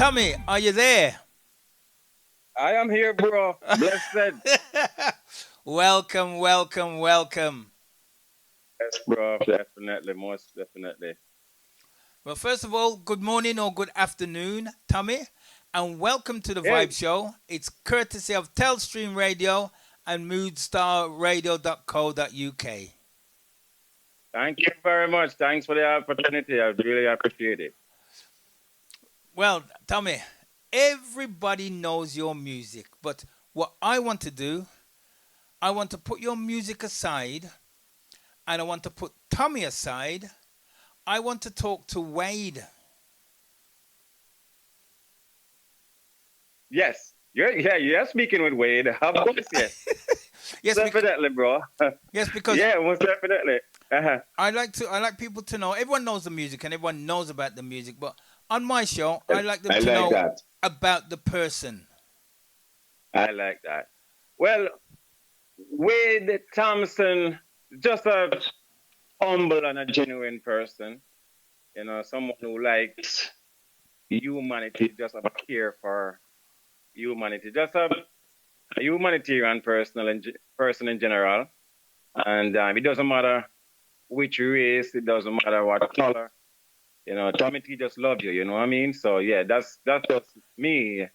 Tommy, are you there? I am here, bro. Blessed. Welcome, welcome, welcome. Yes, bro. Definitely, most definitely. Well, first of all, good morning or good afternoon, Tommy, and welcome to the Yeah, Vibe Show. It's courtesy of Telstream Radio and moodstarradio.co.uk. thank you very much. Thanks for the opportunity. I really appreciate it. Well, Tommy, everybody knows your music, but what I want to do, I want to put your music aside and I want to put Tommy aside. I want to talk to Wade. Yes. You're speaking with Wade. Of course, yes. Yes, Definitely, bro. yes, because Yeah, most definitely. Uh-huh. I like people to know. Everyone knows the music and everyone knows about the music, but on my show, I Well, like them I to like know that. about the person. I like that. Well, Wade Thompson, just a humble and a genuine person. Someone who likes humanity, just have a care for humanity. Just a humanitarian person in general. And it doesn't matter which race, it doesn't matter what color. Tommy T just love you. You know what I mean? So yeah, that's just me.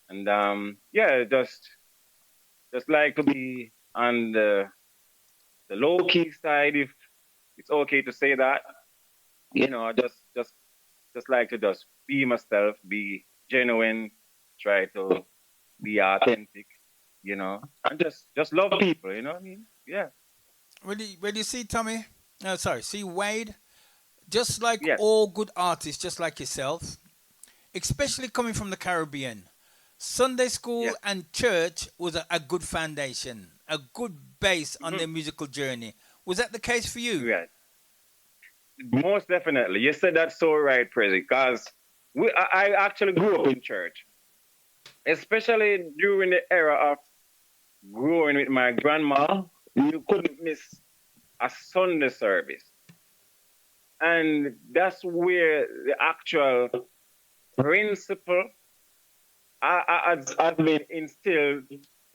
And yeah, just like to be on the low key side, if it's okay to say that. Just like to just be myself, be genuine, try to be authentic. And just love people. You know what I mean? Yeah. When you see Tommy, sorry, see Wade, just like Yes. all good artists, just like yourself, especially coming from the Caribbean, Sunday school Yes. and church was a good foundation, a good base on Hmm. their musical journey. Was that the case for you? Right. Most definitely. You said that so right, Prezi, because I actually grew up in church, especially during the era of growing with my grandma. You couldn't miss a Sunday service. And that's where the actual principle has been instilled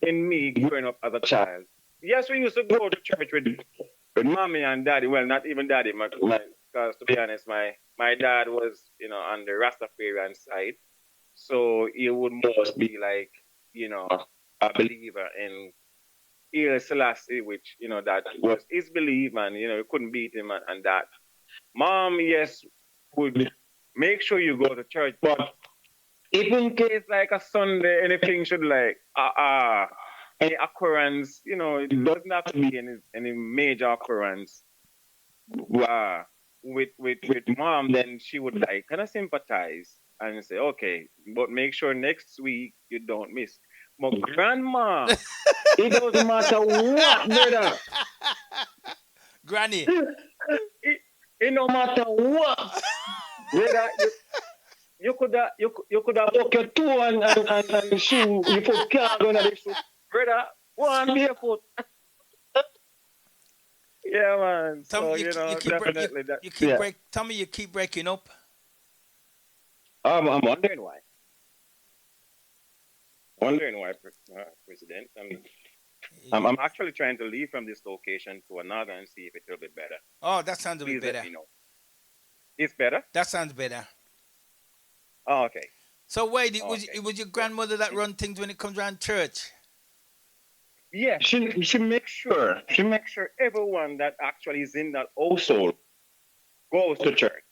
in me growing up as a child. Yes, we used to go to church with mommy and daddy. Well, not even daddy, because to be honest, my dad was, on the Rastafarian side. So he would most be like, you know, a believer in Haile Selassie, which, that was his belief, and, you couldn't beat him and that. Mom, yes, would make sure you go to church, but if in case like a Sunday, anything should like any occurrence, it doesn't have to be any major occurrence uh, with mom, then she would like kind of sympathize and say, okay, but make sure next week you don't miss. But grandma, it doesn't matter what, brother. Granny. It no matter what, brother. You could have broke your toe and shoe. You put card on the shoe, brother. One barefoot. Yeah, man. Tommy, So definitely that. Yeah. Tommy, you keep breaking up. I'm wondering why. Wondering why, President. I'm actually trying to leave from this location to another and see if it will be better. Oh, that sounds a bit Please let better. me know. It's better. That sounds better. Oh, okay. So wait, Okay. it was your So, grandmother that run things when it comes around church. yeah, she makes sure everyone that actually is in that household goes to church.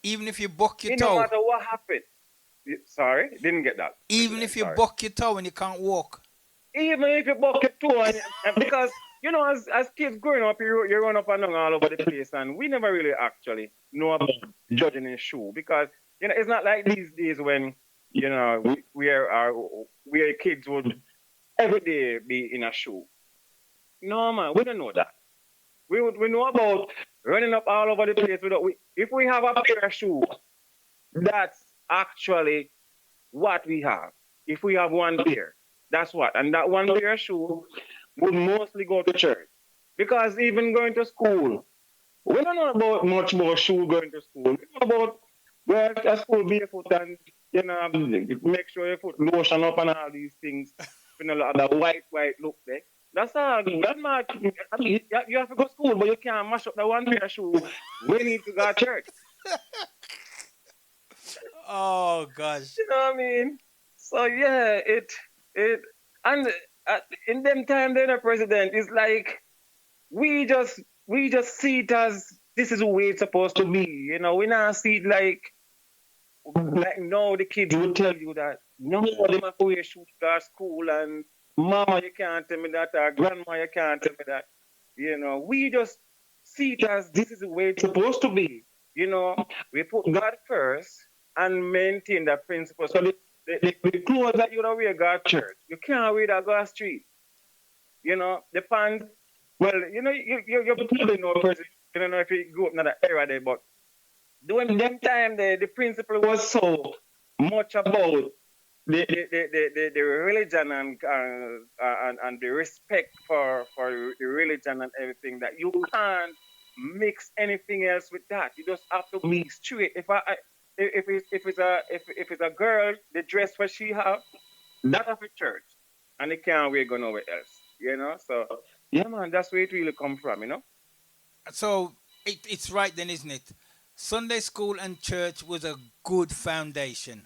Even if you buck your It no toe. matter what happened. Sorry, didn't get that, Even President. if you Sorry. buck your toe and you can't walk. Even if you buck your toe, and because as kids growing up, you run up and down all over the place, and we never really actually know about judging in shoe because it's not like these days when we are kids would every day be in a shoe. No man, we don't know that. We know about running up all over the place without if we have a pair of shoes, that's actually what we have. If we have one pair, that's what. And that one pair of shoe would mostly go to church. Because even going to school, we don't know about much more shoe going to school. We know about Well, at school barefoot and make sure you put lotion up and all these things. You know, like the white look there. That's all. That's not. I mean, you have to go to school, but you can't mash up the one pair of shoe when you need to go to church. Oh gosh. You know what I mean? So yeah, it and uh, in them time, then the president is like we just see it as this is the way it's supposed to be. You know, we not see it like no, the kids will tell you that no, they must wear shoes to school, and mama, you can't tell me that, or grandma, you can't tell me that. You know, we just see it as this is the way it's supposed to be. You know, we put God first and maintain that principle. So the clothes that you don't wear go to church, you can't wear that go to street. You know, the pants. Well, you probably know president. You don't know if you grew up in that era there, but during them time, the principle was so much about the religion and the respect for the religion and everything that you can't mix anything else with that. You just have to be straight. If it's a girl, the dress what she have, that of a church, and they can't wear go nowhere else. You know, so yeah, man, that's where it really come from. You know. So it's right then, isn't it? Sunday school and church was a good foundation.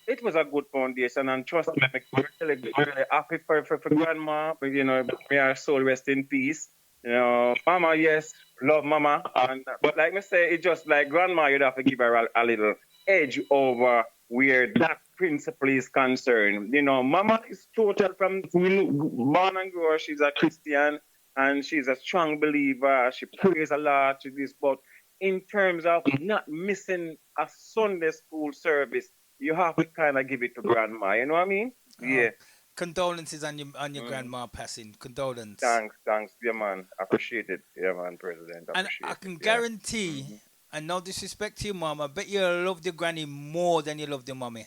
It was a good foundation, and trust me, I'm really happy for grandma. But, may her soul rest in peace. Mama, yes, love mama, but like me say, it's just like grandma. You'd have to give her a little edge over where that principle is concerned. Mama is total from born and grow. She's a Christian and she's a strong believer. She prays a lot. She this, but in terms of not missing a Sunday school service, you have to kind of give it to grandma. You know what I mean? Oh, Yeah. condolences on your Mm. grandma passing. Condolence. Thanks, yeah, man. Appreciate it, yeah, man. President, And I appreciate it. can Yeah. guarantee, Hmm. and no disrespect to your mom, I bet you loved your granny more than you loved your mommy.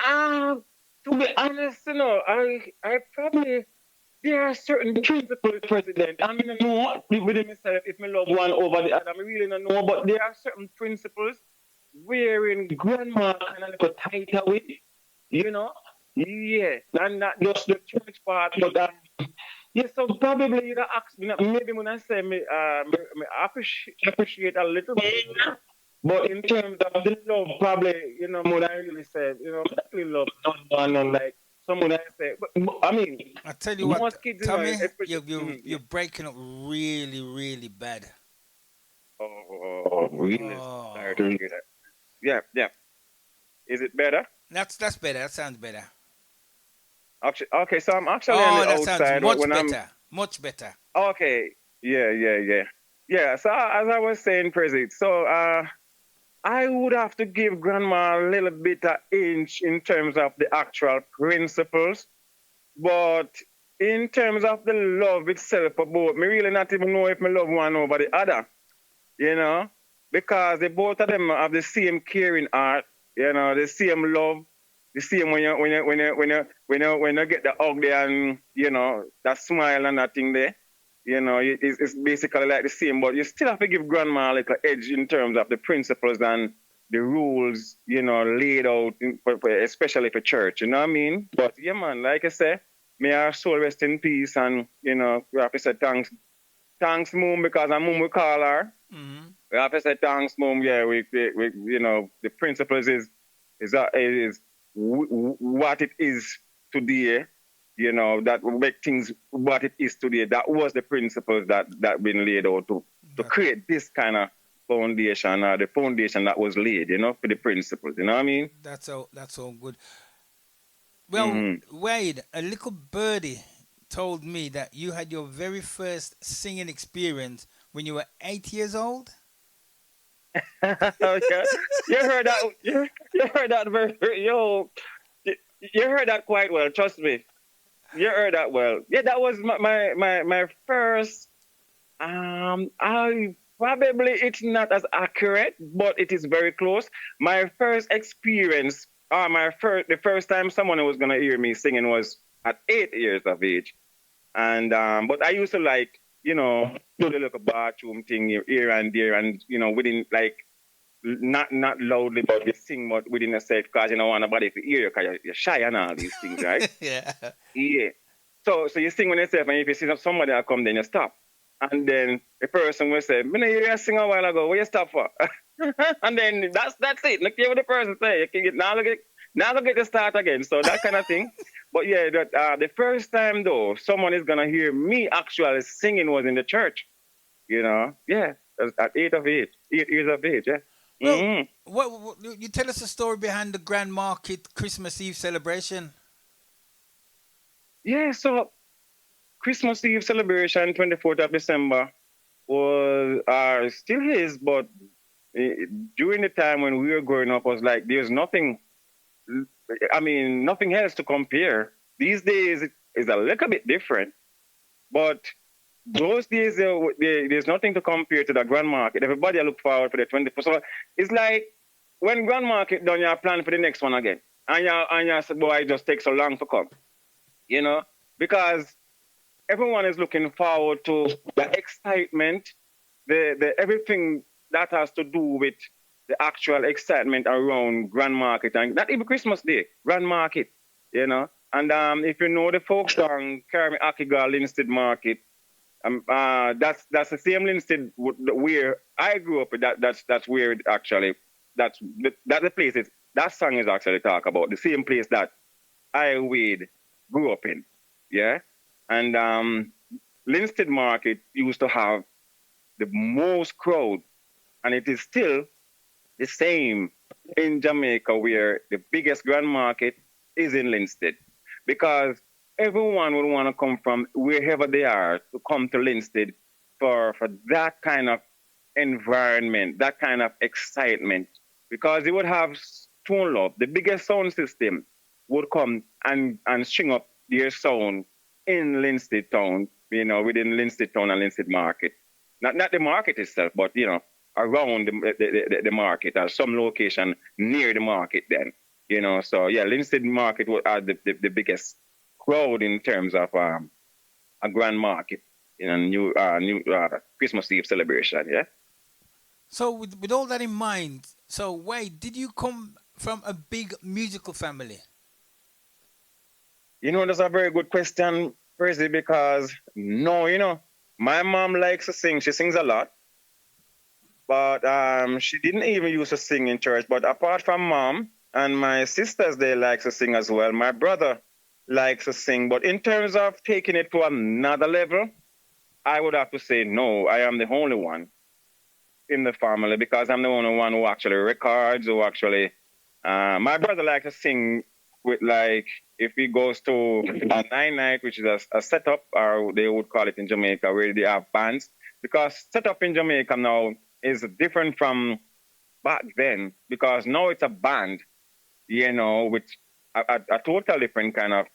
Uh, to be honest, I probably there are certain principles, President. I mean, I know within myself if my love one over the other, I really don't know, but there are certain principles wherein grandma kind of like tighter with, you know. Yeah, and not just the church part, but yeah, so probably you know, maybe when I say me appreciate a little bit, but in terms of the love, probably more than I really say, I really love none like someone I say. But, I mean, I tell you what, most kids, Tommy, especially, you're yeah. breaking up really, really bad. Really Oh, sorry to hear that. Yeah, yeah. Is it better? that's better. That sounds better. Actually, okay, so I'm actually on Oh, the that sounds outside much when I'm better. Much better. okay. Yeah, yeah, yeah. Yeah, so as I was saying, Prezi, so I would have to give grandma a little bit of inch in terms of the actual principles, but in terms of the love itself for both, me really not even know if me love one over the other, you know, because they both of them have the same caring heart, the same love, the same when you get the hug there and that smile and that thing there. It's basically like the same, but you still have to give grandma like an edge in terms of the principles and the rules, laid out, especially for church. You know what I mean? But yeah, man, like I say, may our soul rest in peace, and we have to say thanks, mom, because I'm mom we call her. Hmm. We have to say thanks, mom. Yeah, we the principles is what it is today. That will make things what it is today. That was the principles that been laid out to That, create this kind of foundation, the foundation that was laid, for the principles. You know what I mean? that's all good. Well, Mm-hmm. Wade, a little birdie told me that you had your very first singing experience when you were 8 years old. Yeah, you heard that. You heard that very you, you heard that quite well. Trust me. You heard that well. Yeah, that was my first. I probably it's not as accurate, but it is very close. My first experience, the first time someone was gonna hear me singing was at 8 years of age, and but I used to like do the little bathroom thing here and there, and within like not loudly, but you sing but within yourself because you don't want nobody to hear you because you're shy and all these things, right? Yeah. Yeah. So you sing with yourself, and if you see somebody that come, then you stop. And then the person will say, "Me know you sing a while ago. What you stop for?" And then that's it. Look what the person say. You can get now look at the start again. So that kind of thing. But yeah, that the first time though, someone is gonna hear me actually singing was in the church. Yeah, at 8 years of age. Yeah. Well, hmm what you tell us the story behind the Grand Market Christmas Eve celebration? Yeah. So Christmas Eve celebration, 24th of December, was still is, but eh, during the time when we were growing up, was like there's nothing. I mean, nothing else to compare. These days it is a little bit different, but those days there's nothing to compare to the Grand Market. Everybody look forward for the 24th. So it's like when Grand Market done, you plan for the next one again, and you say, boy, it just takes so long to come, you know, because everyone is looking forward to the excitement, the everything that has to do with the actual excitement around Grand Market and not even Christmas Day, Grand Market, you know. And if you know the folk song Carry Me Akiga Linstead Market, that's the same Linstead where I grew up. That's where it actually that's the place is that song is actually talk about the same place that I Wade grew up in. Yeah. And Linstead Market used to have the most crowd, and it is still the same in Jamaica, where the biggest grand market is in Linstead, because everyone would want to come from wherever they are to come to Linstead for that kind of environment, that kind of excitement, because they would have Stone Love, the biggest sound system, would come and string up their sound in Linstead town, within Linstead town and Linstead market. Not the market itself, but around the market or some location near the market then. So yeah, Linstead market was the biggest crowd in terms of a grand market in a new Christmas Eve celebration. Yeah. So with all that in mind, so wait, did you come from a big musical family? That's a very good question, Percy, because no, my mom likes to sing. She sings a lot, but she didn't even used to sing in church. But apart from mom and my sisters, they like to sing as well. My brother likes to sing, but in terms of taking it to another level, I would have to say no. I am the only one in the family because I'm the only one who actually records, who actually. My brother likes to sing with like if he goes to a nine night, which is a setup, or they would call it in Jamaica, where they have bands. Because setup in Jamaica now is different from back then because now it's a band, with a total different kind of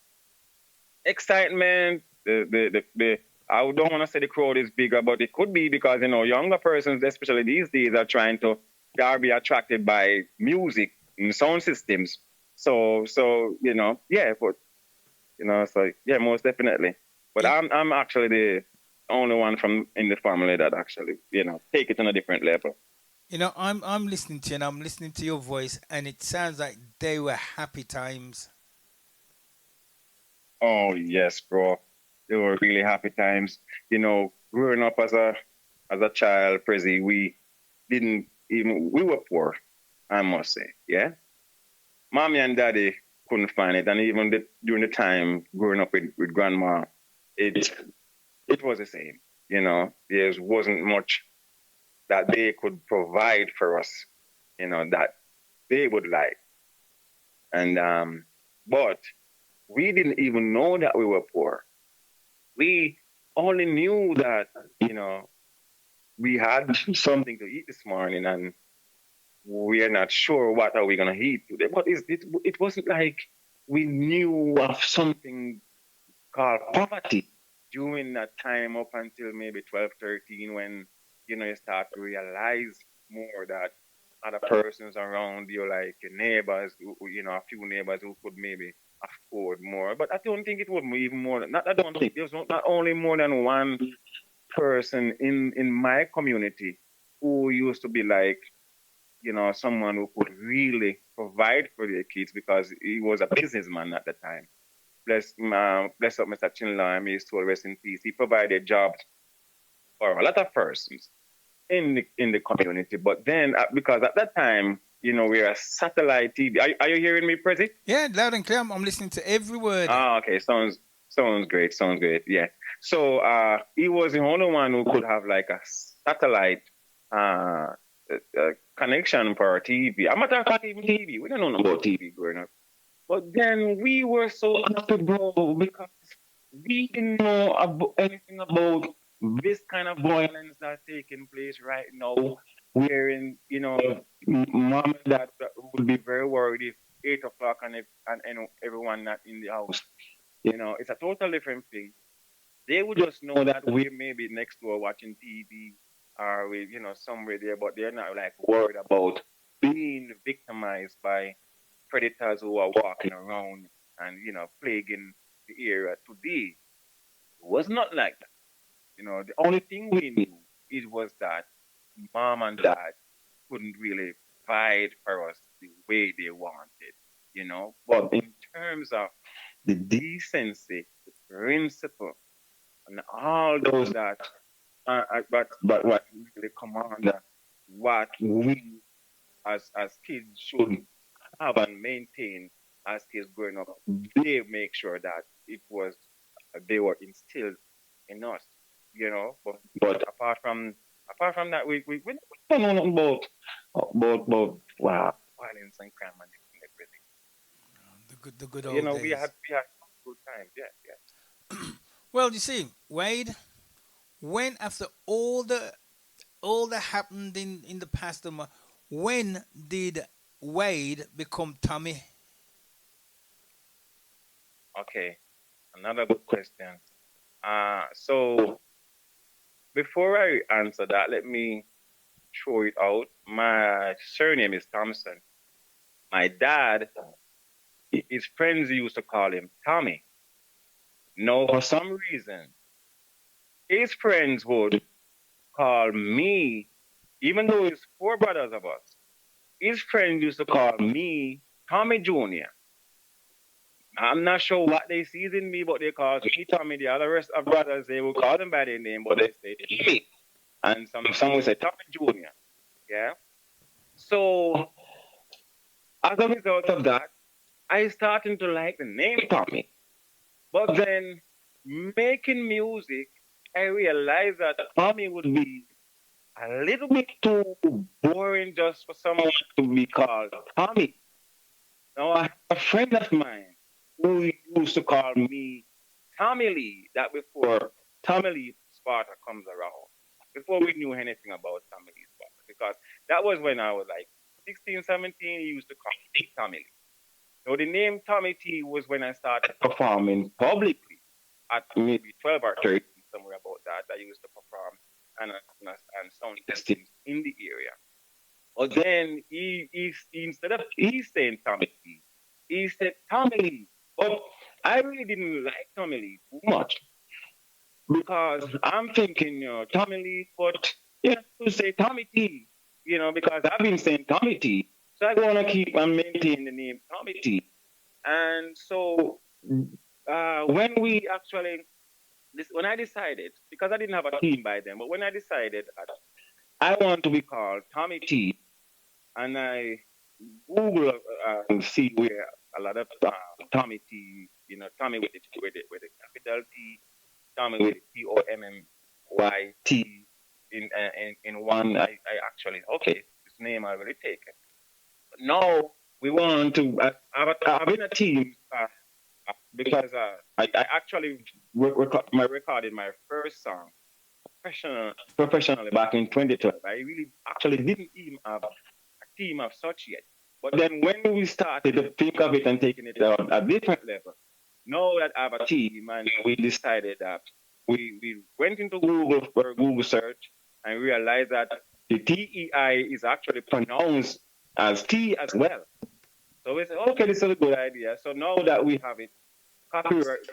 excitement. The I don't want to say the crowd is bigger, but it could be because younger persons, especially these days, they are be attracted by music and sound systems. So yeah, but so yeah, most definitely. But You, I'm actually the only one from in the family that actually take it on a different level. I'm listening to you and I'm listening to your voice, and it sounds like they were happy times. Oh yes, bro. They were really happy times. Growing up as a child, Prezi, we didn't even we were poor, I must say. Yeah. Mommy and daddy couldn't find it. And even during the time growing up with grandma, it it was the same. There wasn't much that they could provide for us, that they would like. And but we didn't even know that we were poor. We only knew that, we had something to eat this morning and we are not sure what are we gonna eat today. But it wasn't like we knew of something called poverty during that time up until maybe 12, 13, when you start to realize more that other persons around you, like your neighbors, a few neighbors who could maybe afford more. But I don't think it would be even more. I don't think there's not only more than one person in my community who used to be like someone who could really provide for their kids because he was a businessman at the time. Bless up Mr. Chinla, may his soul rest in peace. He provided jobs for a lot of persons in the community. But then, because at that time, we're a satellite TV. Are you hearing me, Prezi? Yeah, loud and clear. I'm listening to every word. Ah, okay. Sounds great. Sounds great. Yeah. So he was the only one who could have like a satellite uh, connection for our TV. I'm not talking even TV. We don't know about TV growing up. But then we were so happy, bro, because we didn't know anything about this kind of violence that's taking place right now. Wherein, mom and dad would be very worried if 8 o'clock and everyone not in the house. It's a total different thing. They would just know that we may be next door watching TV or we, somewhere there, but they're not like worried about being victimized by predators who are walking around and plaguing the area. Today was not like that. The only thing we knew it was that mom and dad couldn't really provide for us the way they wanted. But in terms of the decency, the principle, and all those that, but what really command what we as kids should have and maintain as kids growing up, they make sure that they were instilled in us, But apart from that, we don't know nothing about wow, violence and crime and everything. The good You old know, we days. had we had good times, yeah, yeah. Well, you see, Wade, when after all that happened in the past, when did Wade become Tommy? Okay, another good question. So before I answer that, let me throw it out. My surname is Thompson. My dad, his friends used to call him Tommy. No, for some reason, his friends would call me, even though it's four brothers of us, his friends used to call me Tommy Jr. I'm not sure what they see in me, but they call me Tommy. The other rest of brothers, they will call them by their name, but they say Tommy. And some will say Tommy Jr. Yeah. So as a result of that, I started to like the name Tommy. But then making music, I realized that Tommy would be a little bit too boring just for someone to be called Tommy. Now, I have a friend of mine who used to call me Tommy Lee, that before Tommy Lee Sparta comes around, before we knew anything about Tommy Lee Sparta, because that was when I was like 16, 17, he used to call me Tommy Lee. So the name Tommy T was when I started performing publicly at maybe 12 or 13, somewhere about that. I used to perform and sound testing in the area. But then instead of he saying Tommy Lee, he said Tommy Lee. But I really didn't like Tommy Lee too much because I'm thinking, Tommy Lee, but to say Tommy T, because I've been saying Tommy T. So I want to keep and maintain the name Tommy T. And so when when I decided, because I didn't have a team by then, but when I decided that I want to be called Tommy T, and I Google and see where a lot of Tommy T, Tommy with the capital T, Tommy with Tommyt in one. I actually okay, this name I already taken. But now we want to. I've been a team because I actually recorded my first song professionally back in 2012. I really actually didn't even have a team of such yet. But then when we started to think of it and taking it to a different level, now that I have a team and we decided that we went into Google for a Google search and realized that the TEI is actually pronounced as T as well. So we said, okay, this is a good idea. So now that we have it,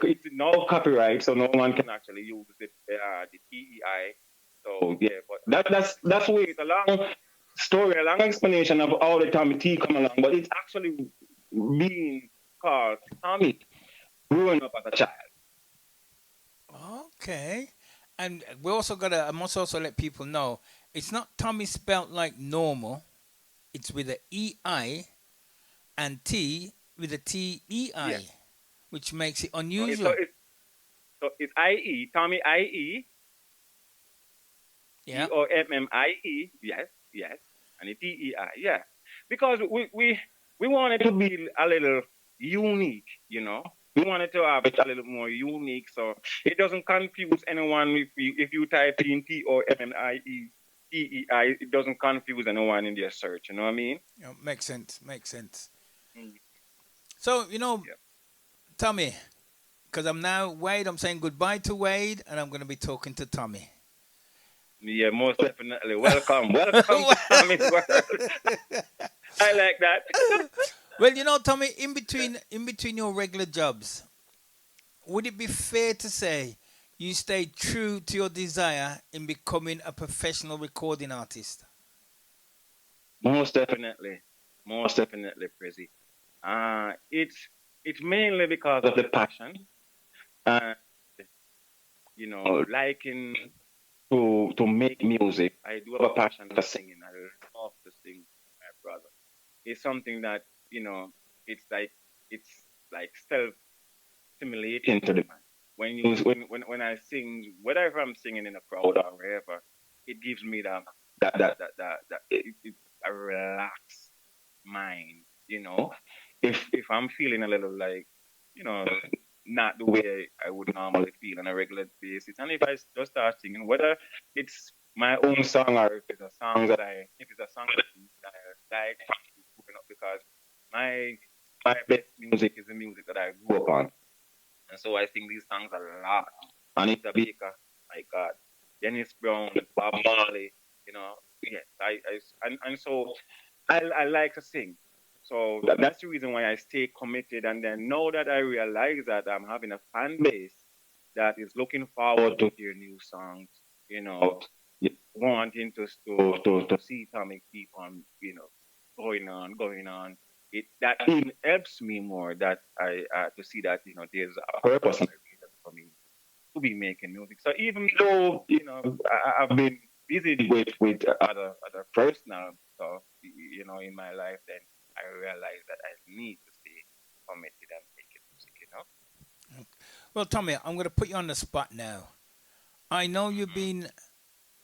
it's no copyright, so no one can actually use the TEI. So yeah, but that's way it's along. story, a long explanation of how the Tommy T come along, but it's actually being called Tommy growing up as a child. Okay. And we also gotta. I must also let people know it's not Tommy spelt like normal. It's with a E I and T with a T E Yeah. I, which makes it So it's so unusual. it's so it's IE, Tommy IE, Yeah. Yes, yes, and the TEI, yeah. Because we wanted to be a little unique, you know. We wanted to have it a little more unique, so it doesn't confuse anyone if you type in TOMMIE it doesn't confuse anyone in their search. You know what I mean? Makes sense. Makes sense. Mm, So yeah. Tommy, because I'm now Wade. I'm saying goodbye to Wade, and I'm going to be talking to Tommy. Yeah, most definitely. Welcome, welcome to Tommy's World. I like that. Well, Tommy, in between your regular jobs, would it be fair to say you stayed true to your desire in becoming a professional recording artist? Most definitely, Prezi. It's mainly because of the passion and liking to make music. I do have a passion for singing. I love to sing, my brother. It's something that it's like self stimulating to the mind. When I sing, whatever I'm singing in a crowd or wherever, it gives me it's a relaxed mind. If I'm feeling a little like you know not the way I would normally feel on a regular basis, and if I just start singing, whether it's my own song or if it's a song that I like growing up, because my my best music is the music that I grew up on. And so I sing these songs a lot. Anita Baker, my God. Dennis Brown, Bob Marley, yes. And so I like to sing. So that's the reason why I stay committed. And then now that I realize that I'm having a fan base that is looking forward to hear new songs, you know, wanting to see Tommy keep on, going on. It that even helps me more that I to see that there's a purpose and a reason for me to be making music. So even though I've been busy with other personal stuff in my life, then I realized that I need to stay committed and making music. Well, Tommy, I'm going to put you on the spot now. I know you've Hmm. been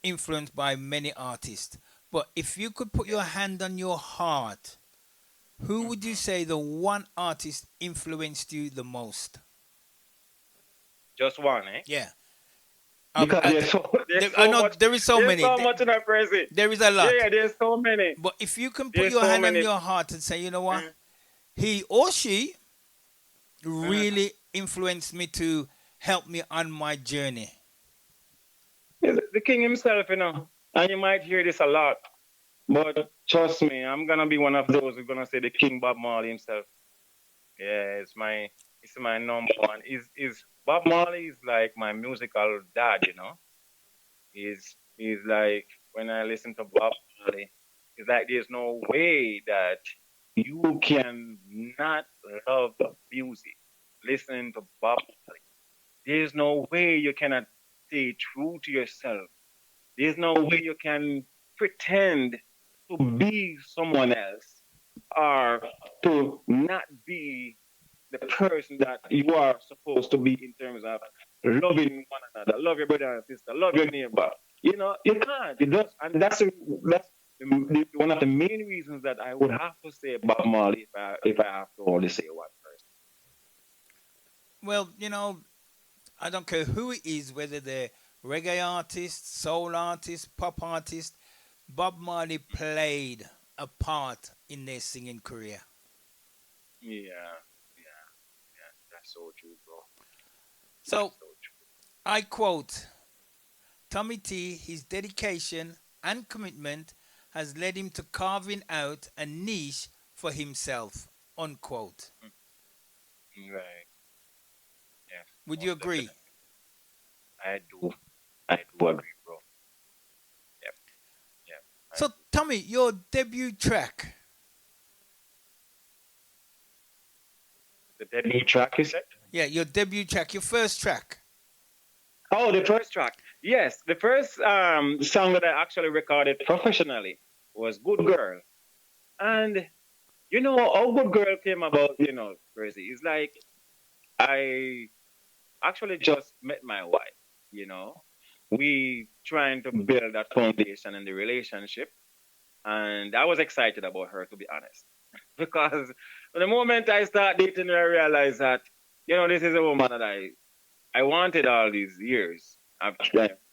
influenced by many artists, but if you could put Yeah. your hand on your heart, who would you Hmm. say the one artist influenced you the most? Just one, eh? Yeah. Um, Because uh, there's I so know much there is so there's many. so much in our present. There is a Yeah, lot. yeah, there's so many. But if you can put There's your so hand on many. your heart and say, you know what, Mm, he or she mm. really influenced me to help me on my journey. Yeah, the king himself, and you might hear this a lot, but trust me, I'm gonna be one of those who's gonna say the King Bob Marley himself. Yeah, it's my number one. Is Bob Marley is like my musical dad, He's like when I listen to Bob Marley, it's like there's no way that you can not love music. Listening to Bob Marley, there's no way you cannot stay true to yourself. There's no way you can pretend to be someone else or to not be the person that you are supposed to be in terms of loving one another, love your brother and sister, love your neighbor. You can't. It does, and that's one of the main reasons that I would have to say Bob Marley if I have to only say one person. Well, I don't care who it is, whether they're reggae artists, soul artists, pop artists, Bob Marley played a part in their singing career. Yeah, yeah, yeah. That's so true, bro. That's So so true. I quote Tommy T, his dedication and commitment has led him to carving out a niche for himself. Unquote. Right. Yes, Would you most agree? definitely. I do. I do agree, bro. Yep. Yep. So, Tommy, your debut track. The debut track, you said? Yeah, your debut track, your first track. Oh, the first track. Yes, the first song that I actually recorded professionally was Good Girl. And you know how Good Girl came about, crazy. It's like I actually just met my wife, you know. We trying to build that foundation in the relationship. And I was excited about her, to be honest. Because the moment I start dating her, I realized that, this is a woman that I wanted all these years of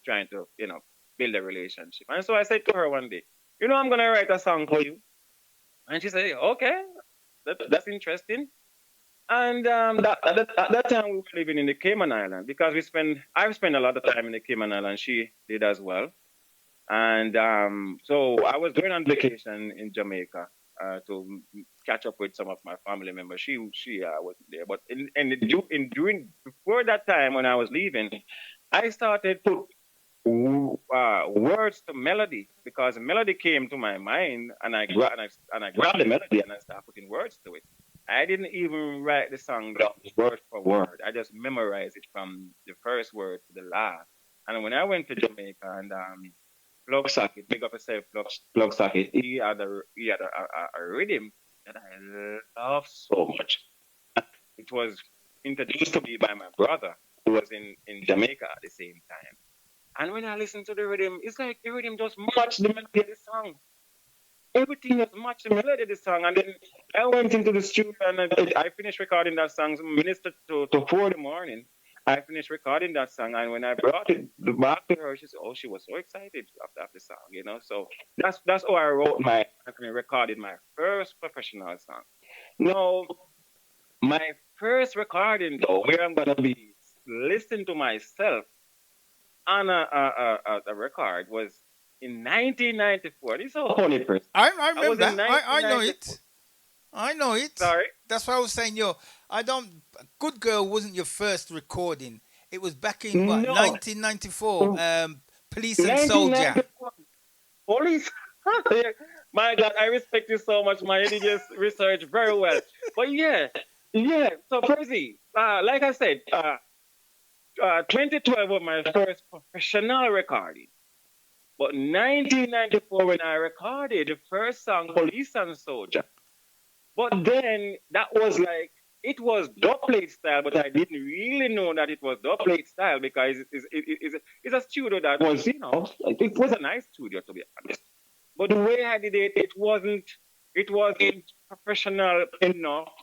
trying to, build a relationship. And so I said to her one day, I'm going to write a song for you. And she said, okay, that's interesting. And at that time, we were living in the Cayman Island because I've spent a lot of time in the Cayman Island. She did as well. And so I was going on vacation in Jamaica to catch up with some of my family members. She wasn't there, but during before that time when I was leaving, I started put words to melody because melody came to my mind, and I grabbed the melody and I started putting words to it. I didn't even write the song down word for word. I just memorized it from the first word to the last. And when I went to Jamaica and plug socket, big up yourself, plug socket. He had a rhythm that I love so much. It was introduced to me by my brother who was in Jamaica at the same time. And when I listen to the rhythm, it's like the rhythm just matched the melody of the song. Everything just matched the melody of the song. And then I went into the studio and I finished recording that song, minister to 4 in the morning. I finished recording that song, and when I brought it back to her, she said, "Oh, she was so excited after the song." So that's how recorded my first professional song. Now, my first recording though, where I'm gonna be listening to myself on a record was in 1994. This is a funny person. I I was remember. in I know 1994. it. I know it. Sorry. That's why I was saying, yo, I don't. Good Girl wasn't your first recording. It was back in what, No. 1994. Police and Soldier. 1994. Police. My God, I respect you so much, man. You did your research very well. But yeah, yeah. So crazy. Like I said, 2012 was my first professional recording. But 1994, when I recorded the first song, Police and Soldier. But then that was like, it was dubplate style, but I didn't really know that it was dubplate style because it's a studio that was, it was a nice studio, to be honest. But the way I did it, it wasn't professional enough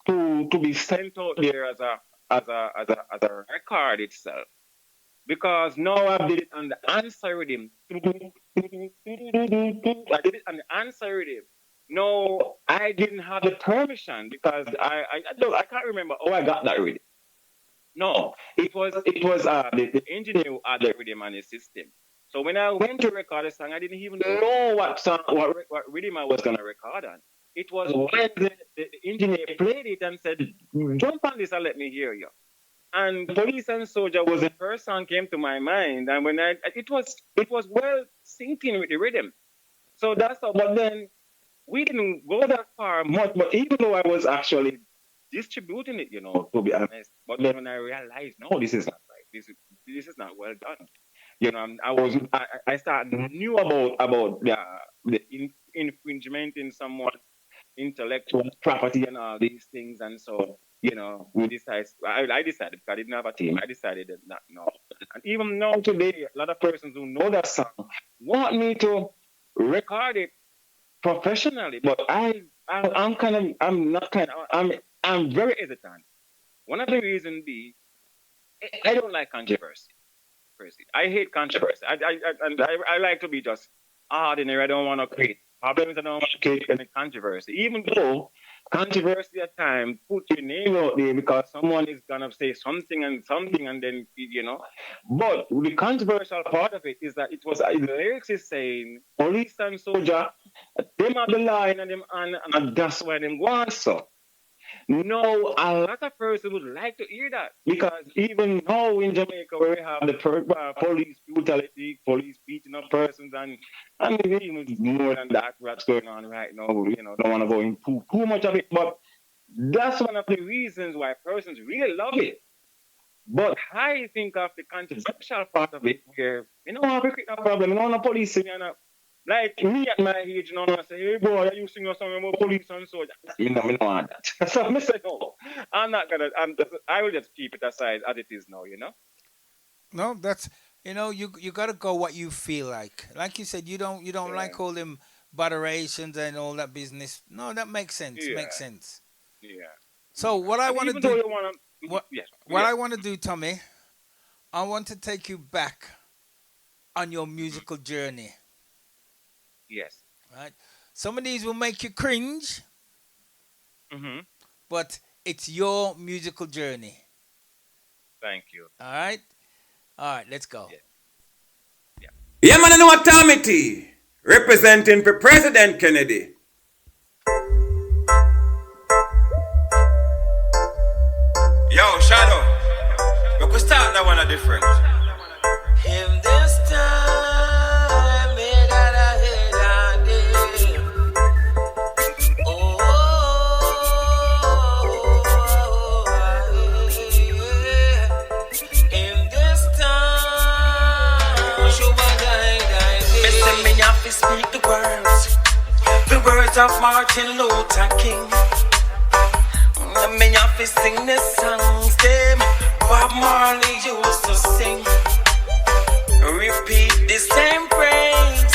to be sent out there as a record itself. Because now I did it on the answer rhythm. I did it on the answer rhythm. No, I didn't have the permission because I can't remember how I got that rhythm. No, it was the engineer who had the rhythm on his system. So when I went to record a song, I didn't even know what rhythm I was gonna record on. It was when the engineer played it and said, "Jump on this and let me hear you." And Police and Soldier was the first song came to my mind, and when it was well syncing with the rhythm. So that's all. But then we didn't go that far much. But even though I was actually distributing it, to be honest. But then when I realized, no, this is not right. This is not well done. I started knew about the infringement in someone's intellectual property and all these things, and so we decided. I decided because I didn't have a team. I decided that not no. And even now today, a lot of persons who know that song want me to record it professionally, but I'm not I'm very hesitant. One of the reasons be I don't like controversy. I hate controversy. I like to be just ordinary. I don't want to create problems. I don't want to create any controversy. Even though controversy at times put your name out there because someone is gonna say something and something, and then. But the controversial part of it is that the lyrics is saying police and soldier, them have the line and them and that's why them go on so. No, a lot of persons would like to hear that because even now in Jamaica, where we have the police brutality, police beating up persons, and even more than that, what's going on right now, don't want to go into too much of it, but that's one of the reasons why persons really love it. But I think of the controversial part of it, where have a quick problem, the police singing, like me at my age, I say, hey boy, are you singing a song about police and soldier? Me no want that. So I say no. I'm not gonna. I will just keep it aside as it is now. No, that's you got to go what you feel like. Like you said, you don't Yeah, like all them botherations and all that business. No, that makes sense. Makes yeah, sense. yeah, So yeah. what I And want to even though do, you wanna, what yes, what yes, I want to do, Tommy, I want to take you back on your mhm, musical journey. yes, Right? Some of these will make you cringe, hmm, but it's your musical journey. thank you. All right. All right. Let's go. Yeah, yeah. Yeah, man, I know what Tommy T. Representing for President Kennedy. Yo, Shadow. We could start that one a different. In this time, me that I hate I did. Oh, yeah. In this time, Sugar die. Missing me have to speak the words of Martin Luther King. Me have to sing the songs them Bob Marley used to sing. Repeat the same phrase,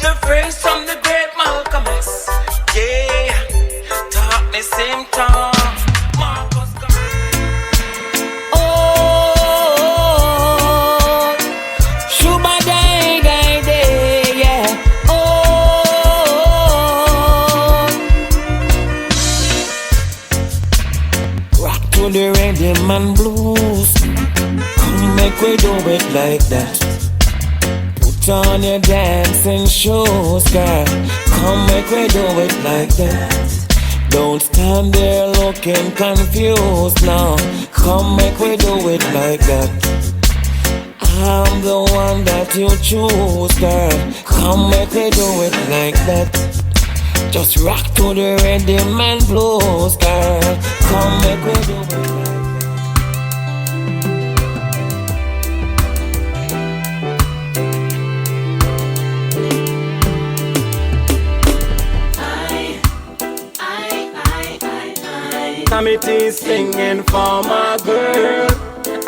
the phrase from the great Malcolm X. Yeah, talk the same talk. Marcus oh, Shuba die, yeah. Oh, rock to the rhythm and blues. Come make we do it like that. Put on your dancing shoes, girl. Come make we do it like that. Don't stand there looking confused now. Come make we do it like that. I'm the one that you choose, girl. Come make we do it like that. Just rock to the rhythm and blues, girl. Come make we do it like that. Tommy T singing for my girl.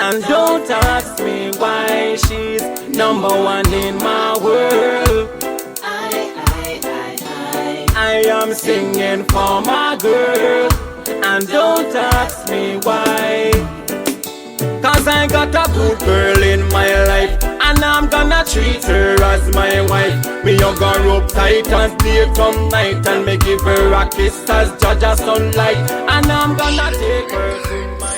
And don't ask me why she's number one in my world. I am singing for my girl. And don't ask me why. Cause I got a good girl in my life, and I'm gonna treat her as my wife. Me hug her up tight as day from night, and me give her a kiss as judge of sunlight. And I'm gonna take her to my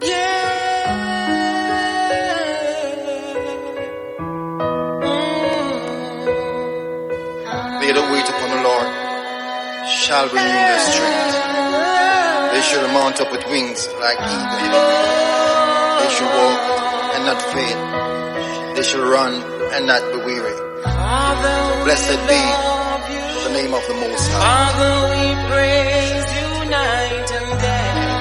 yeah. They that wait upon the Lord shall renew their strength. They shall mount up with wings like eagles. They shall walk and not faint. They shall run and not be weary. Blessed be the name of the Most High. Father, we praise you night and day.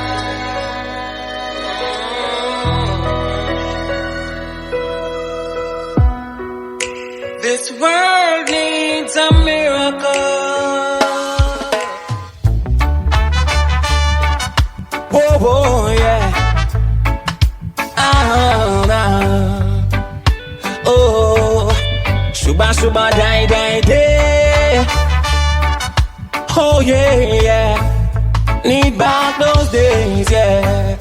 This world needs a miracle. Oh yeah. Oh, Shuba die. Oh yeah. Need back those days, yeah.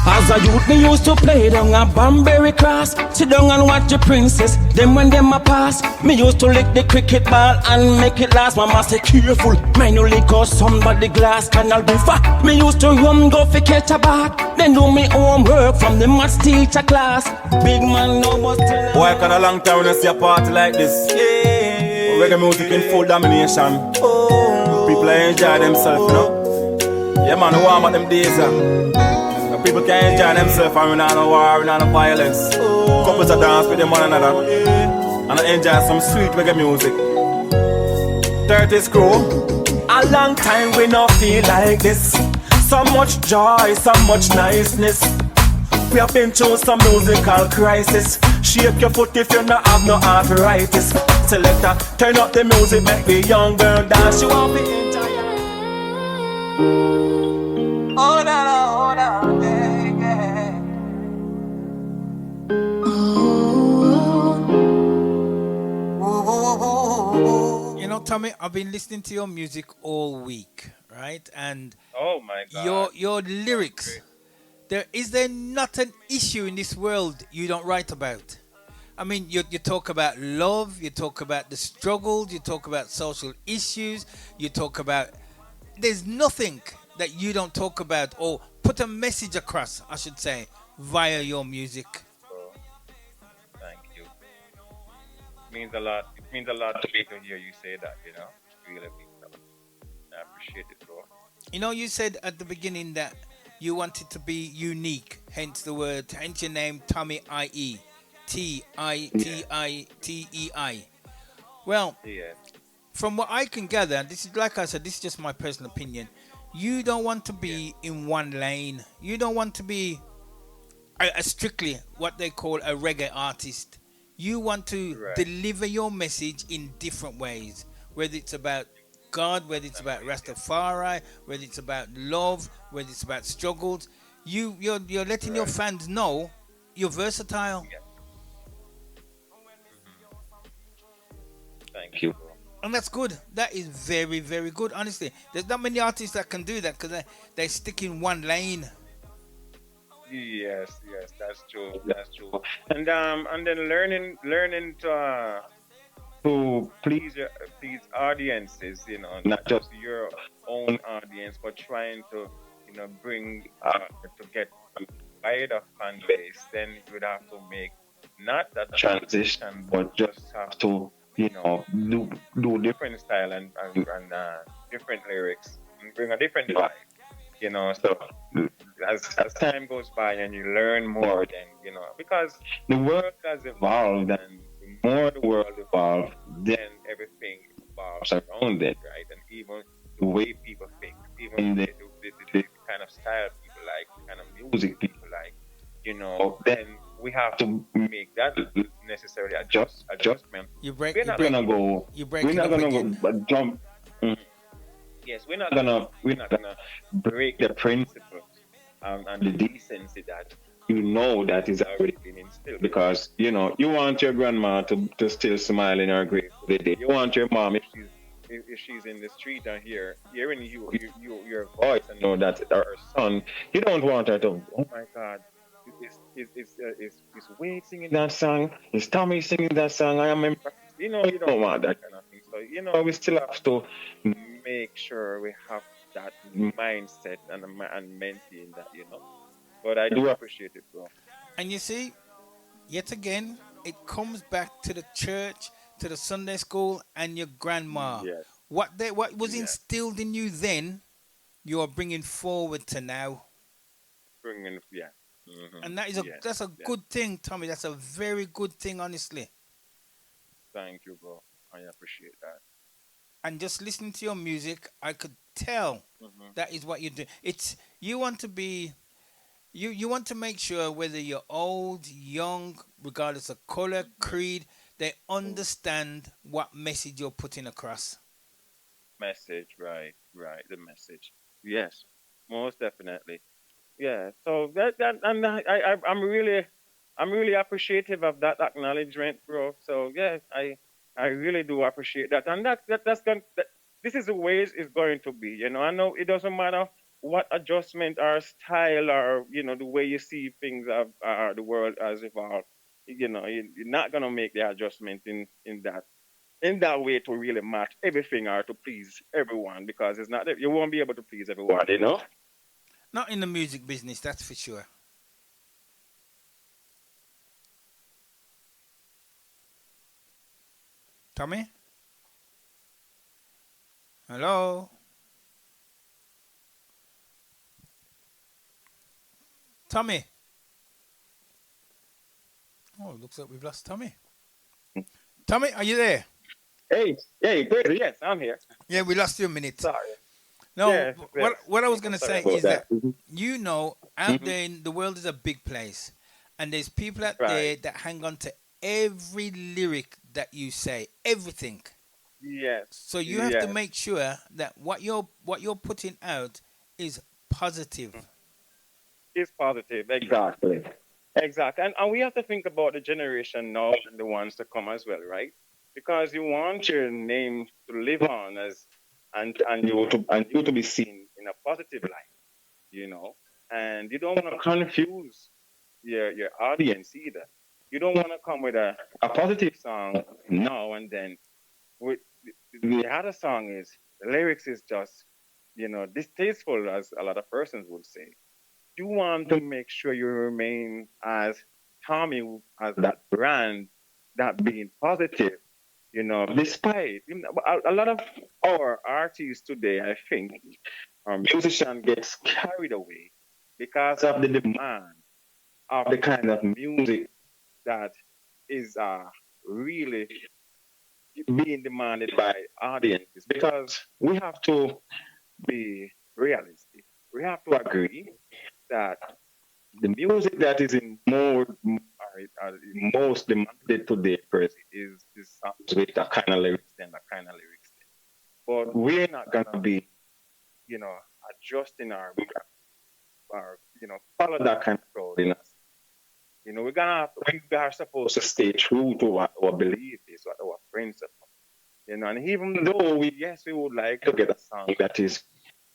As a youth, me used to play down a Banbury Cross. Sit down and watch the princess. Then when them a pass, me used to lick the cricket ball and make it last. Mama say careful, mine only cause somebody glass canal be fat. Me used to run go fi catch a bat, then do me homework from the maths teacher class. Big man no but still. Boy, can a long time when I see a party like this. Yeah. reggae music in full domination. People enjoy themselves, you know. Yeah, man, warm at them days. The people can enjoy themselves and we not no war, we not no violence. Couples are dance with them one another and I enjoy some sweet reggae music. 30s crew. A long time we not feel like this. So much joy, so much niceness. We have been through some musical crisis. Shake your foot if you not have no arthritis. Selector, turn up the music, make the young girl dance. You want to enjoy. Oh, no, no, yeah, yeah. You know, Tommy, I've been listening to your music all week, right? And Oh my God. your Sounds lyrics. great. Is there not an issue in this world you don't write about? I mean, you talk about love, you talk about the struggles, you talk about social issues, you talk about. There's nothing that you don't talk about or put a message across, I should say, via your music. So thank you. Means a lot. It means a lot to me to hear you say that. Really means a lot. I appreciate it, bro. You said at the beginning that you wanted to be unique, hence the word, hence your name, Tommy IE. Yeah. Tittitei. Well, Yeah. from what I can gather, this is like I said, this is just my personal opinion. You don't want to Yeah. be in one lane. You don't want to be a strictly what they call a reggae artist. You want to Right. deliver your message in different ways, whether it's about God, whether it's I'm about with you. Rastafari, whether it's about love, whether it's about struggles. You're letting your Right. fans know you're versatile, Yeah. Thank you, bro. and that's good. That is very very good. Honestly, there's not many artists that can do that because they stick in one lane. Yes, yes, that's true. That's true. And then learning to please audiences, not just your own audience, but trying to, bring to get a wider fan base. Then you would have to make not that transition, but just have to, do different style and different lyrics and bring a different vibe. So as time goes by and you learn more, then because the world has evolved, and the more the world evolves, then everything evolves around it, right? And even the way people think, even the kind of style people like, the kind of music people like, then we have to make that necessary adjustment. You break We're you not break gonna go. you We're breaking not up gonna go again. jump. Yes, we're not gonna break the principles and the decency that that is already been instilled, because you want your grandma to still smile in her grave today. You want your mom, if she's in the street and hearing your voice, and know that her son. You don't want her to, oh my God, is Wade singing that song? Is Tommy singing that song? I am impressed. You don't want that kind of thing. So we still have to make sure we have that mindset and maintain that. But I do appreciate it, bro. And you see, yet again, it comes back to the church, to the Sunday school, and your grandma. Yes, What was yes. instilled in you then, you are bringing forward to now, Bringing, yeah. and Yes, that's a yes. good thing, Tommy. That's a very good thing, honestly. Thank you, bro. I appreciate that. And just listening to your music, I could tell Hmm. that is what you do. It's you want to be you want to make sure whether you're old, young, regardless of color, creed, they understand what message you're putting across. Message, right, right. The message. Yes, most definitely. Yeah. So that and I'm really appreciative of that acknowledgement, bro. So yeah, I really do appreciate that, and this is the way it's going to be. I know it doesn't matter what adjustment or style, or the way you see things are the world has evolved. You're not gonna make the adjustment in that way to really match everything or to please everyone, because it's not you won't be able to please everyone. Not in the music business, that's for sure. Tommy? Hello, Tommy. Oh, looks like we've lost Tommy. Tommy, are you there? Hey, crazy. Yes, I'm here. Yeah, we lost you a minute. Sorry. No, Yes, yes. what I was gonna Sorry say about is that. that out Hmm. there in the world is a big place, and there's people out Right. there that hang on to every lyric that you say, everything. Yes. So you have to Yes. make sure that what you're putting out is positive. It's positive. Exactly. Exactly. And we have to think about the generation now and the ones to come as well, right? Because you want your name to live on as and you to be seen in a positive light, you know. And you don't want to confuse your audience either. You don't want to come with a positive song now and then with the other song is the lyrics is just, distasteful as a lot of persons would say. You want to make sure you remain as Tommy, as that brand, that being positive, despite a lot of our artists today, I think, our musician gets carried away because of the demand of the kind of music that is really being demanded by audiences because we have to be realistic. We have to agree that the music that is in most demanded today first is songs with that kind of lyrics then that kind of lyrics then. But we're not gonna be, you know, adjusting our follow that kind of crowd in us. We are supposed to stay true to what our belief is, what our principle. And even though we would like to get a song that is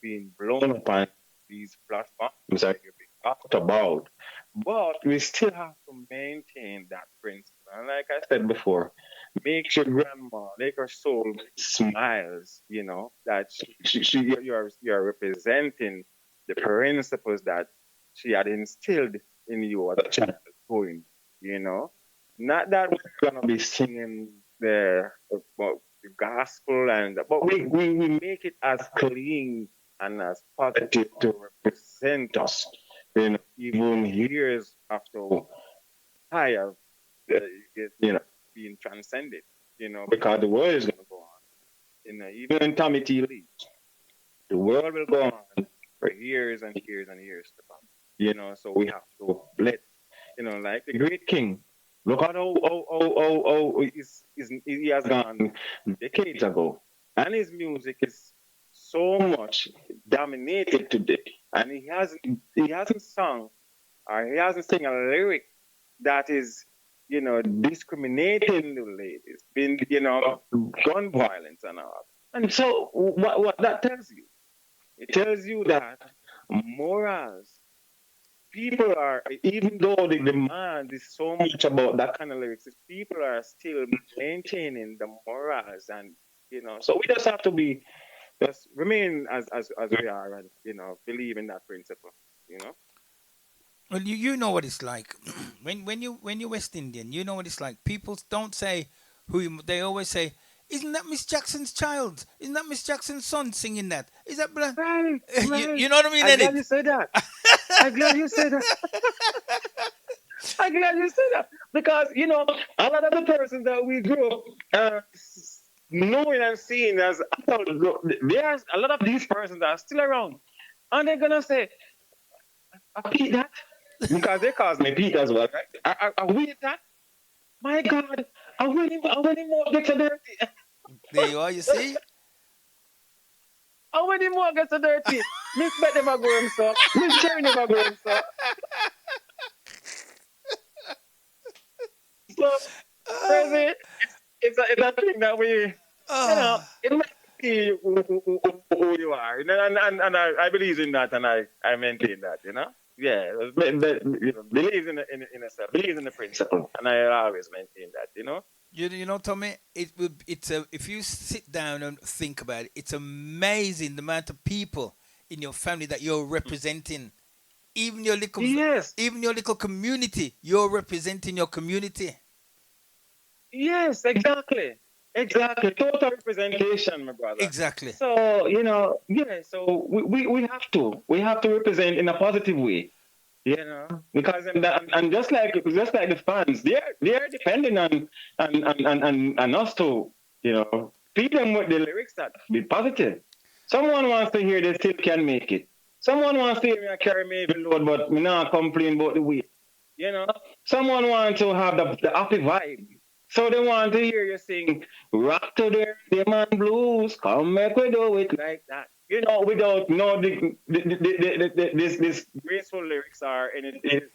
being blown up on these platforms that you're being talked about, but we still have to maintain that principle. And like I said before, make your grandma, make her soul smiles, that you're representing the principles that she had instilled in you as a child going, you know. Not that we're gonna be singing the gospel but we make it as clean and as positive to represent us, even years after I have, uh, you know, been transcended, because the world is going to go on. Even when Tommy T leaves, the world will go on for years and years and years to come. So we have to let, like the great king, look at he has gone decades ago. And his music is so much dominated today. And he hasn't sung or he hasn't sing a lyric that is, discriminating the ladies, been, gun violence and all. And so what that tells you? It tells you that morals, people are, even though the demand is so much about that kind of lyrics, people are still maintaining the morals and, so we just have to be, just remain as we are and, believe in that principle, you know? Well, you know what it's like when you're West Indian. You know what it's like. People don't say they always say, "Isn't that Miss Jackson's child? Isn't that Miss Jackson's son singing that? Is that blah?" Right, you, right. you know what I mean, I'm in glad it. you said that. I'm glad you said that. I'm glad you said that. Because, a lot of the persons that we grew up knowing and seeing as adults, there's a lot of these persons that are still around. And they're going to say, I Pete that. Because they call me Pete as well, right? I we that. My God, I want him more get so dirty. There you are. You see. I want him more get so dirty. Miss Bet never go him so. Miss Cherry never go him so. So crazy. It's a thing that Ah. it might be who you are. And I believe in that and I maintain that, Yeah, believe in yourself, believe in the principle. And I always maintain that. You know, Tommy, if you sit down and think about it, it's amazing the amount of people in your family that you're representing. Even your little, Yes, even your little community, you're representing your community. yes, exactly. exactly total representation, my brother. Exactly. So yeah. So we have to represent in a positive way. Because and just like the fans, they're depending on us to feed them with the lyrics that be positive. Someone wants to hear they still can make it. Someone wants to hear me carry me even load, but me not complain about the weight. You know, someone wants to have the happy vibe. So they want to hear you sing rock to the rhythm and blues. Come make we do it like that. Without no this graceful lyrics are in it.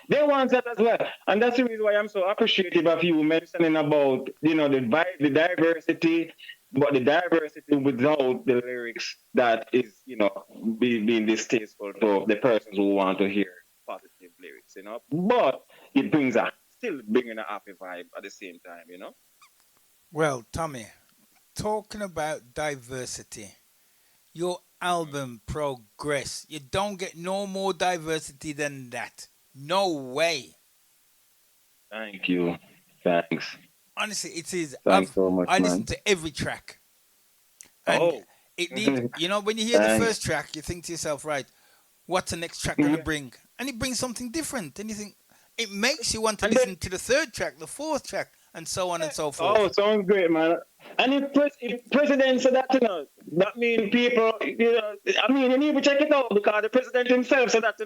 They want that as well, and that's the reason why I'm so appreciative of you mentioning about the diversity, but the diversity without the lyrics that is being distasteful to the persons who want to hear positive lyrics. But it brings a still bringing a happy vibe at the same time. Well, Tommy, talking about diversity, your album Progress, you don't get no more diversity than that. No way. Thank you. Thanks. Honestly, it is. Thanks so much, I listen man. to every track, and Oh. it need when you hear the Thanks. first track, you think to yourself, right, what's the next track gonna Yeah. bring? And it brings something different, and you think it makes you want to And then, listen to the third track, the fourth track, and so on and so oh, forth. sounds great, man. And if president said that, that mean people, I mean, you need to check it out because the president himself said that.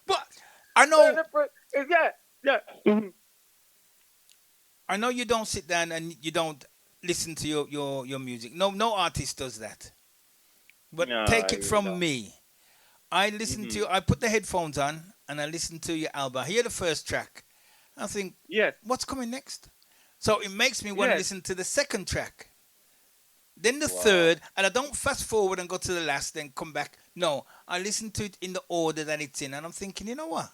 But I So know, yeah, yeah. I know you don't sit down and you don't listen to your music. No, no artist does that. But No, I take it really from don't. me. I listen Hmm. to. I put the headphones on and I listen to your album. I hear the first track. I think, Yes, what's coming next? So it makes me want to yes. listen to the second track, then the Wow. third, and I don't fast forward and go to the last, then come back. No, I listen to it in the order that it's in, and I'm thinking, you know what?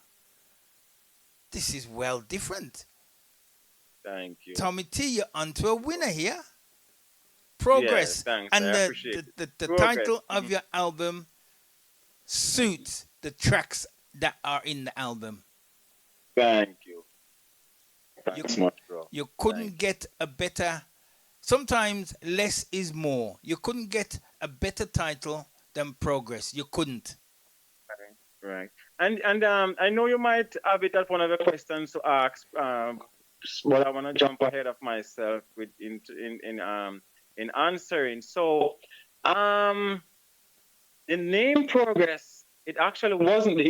This is well different. Thank you. Tommy T, you're onto a winner here. Yeah, Progress, thanks. I and the appreciate the, it. the, the Progress. title of your album suits the tracks that are in the album. Thank you. You Thanks much, bro. you Thank couldn't you. get a better. Sometimes less is more. You couldn't get a better title than Progress. You couldn't. Right. And I know you might have it as one of the questions to ask, but I want to jump ahead of myself with in answering. So, um, the name Progress, it actually wasn't the